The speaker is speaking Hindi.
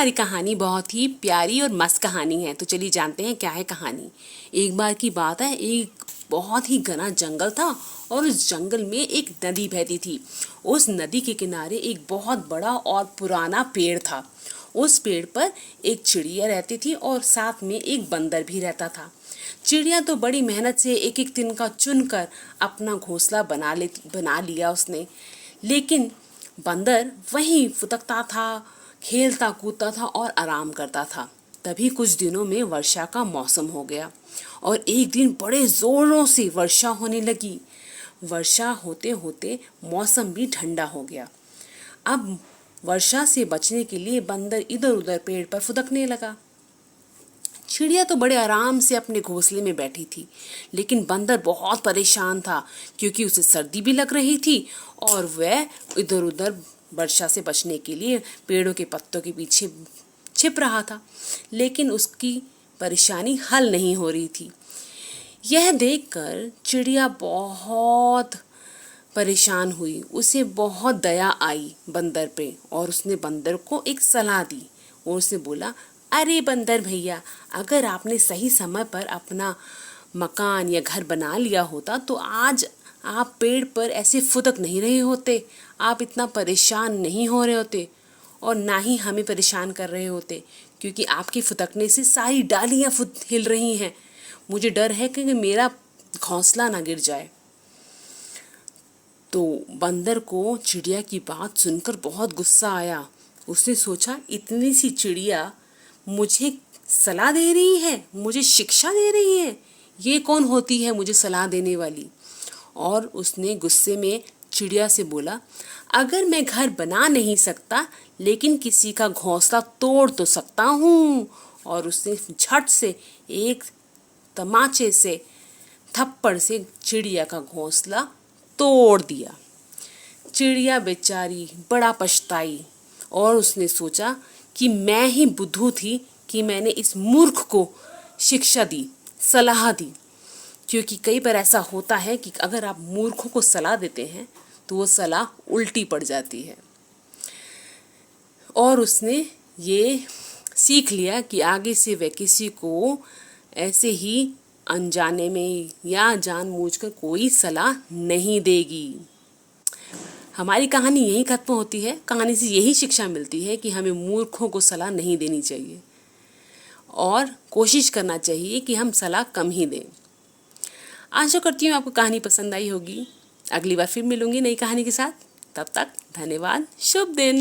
हमारी कहानी बहुत ही प्यारी और मस्त कहानी है। तो चलिए जानते हैं क्या है कहानी। एक बार की बात है, एक बहुत ही घना जंगल था और उस जंगल में एक नदी बहती थी। उस नदी के किनारे एक बहुत बड़ा और पुराना पेड़ था। उस पेड़ पर एक चिड़िया रहती थी और साथ में एक बंदर भी रहता था। चिड़िया तो बड़ी मेहनत से एक एक तिनका चुनकर अपना घोंसला बना लिया उसने, लेकिन बंदर वहीं फुदकता था, खेलता कूदता था और आराम करता था। तभी कुछ दिनों में वर्षा का मौसम हो गया और एक दिन बड़े जोरों से वर्षा होने लगी। वर्षा होते होते मौसम भी ठंडा हो गया। अब वर्षा से बचने के लिए बंदर इधर उधर पेड़ पर फुदकने लगा। चिड़िया तो बड़े आराम से अपने घोंसले में बैठी थी, लेकिन बंदर बहुत परेशान था क्योंकि उसे सर्दी भी लग रही थी और वह इधर उधर वर्षा से बचने के लिए पेड़ों के पत्तों के पीछे छिप रहा था, लेकिन उसकी परेशानी हल नहीं हो रही थी। यह देखकर चिड़िया बहुत परेशान हुई। उसे बहुत दया आई बंदर पे और उसने बंदर को एक सलाह दी और उसे बोला, अरे बंदर भैया, अगर आपने सही समय पर अपना मकान या घर बना लिया होता तो आज आप पेड़ पर ऐसे फुदक नहीं रहे होते, आप इतना परेशान नहीं हो रहे होते और ना ही हमें परेशान कर रहे होते, क्योंकि आपके फुदकने से सारी डालियां हिल रही हैं। मुझे डर है कि मेरा घोंसला ना गिर जाए। तो बंदर को चिड़िया की बात सुनकर बहुत गुस्सा आया। उसने सोचा, इतनी सी चिड़िया मुझे सलाह दे रही है, मुझे शिक्षा दे रही है, ये कौन होती है मुझे सलाह देने वाली। और उसने गुस्से में चिड़िया से बोला, अगर मैं घर बना नहीं सकता लेकिन किसी का घोंसला तोड़ तो सकता हूँ। और उसने झट से एक तमाचे से थप्पड़ से चिड़िया का घोंसला तोड़ दिया। चिड़िया बेचारी बड़ा पछताई और उसने सोचा कि मैं ही बुद्धू थी कि मैंने इस मूर्ख को शिक्षा दी, सलाह दी। क्योंकि कई बार ऐसा होता है कि अगर आप मूर्खों को सलाह देते हैं तो वो सलाह उल्टी पड़ जाती है। और उसने ये सीख लिया कि आगे से वह किसी को ऐसे ही अनजाने में या जानबूझकर कोई सलाह नहीं देगी। हमारी कहानी यही खत्म होती है। कहानी से यही शिक्षा मिलती है कि हमें मूर्खों को सलाह नहीं देनी चाहिए और कोशिश करना चाहिए कि हम सलाह कम ही दें। आशा करती हूँ आपको कहानी पसंद आई होगी। अगली बार फिर मिलूंगी नई कहानी के साथ। तब तक धन्यवाद। शुभ दिन।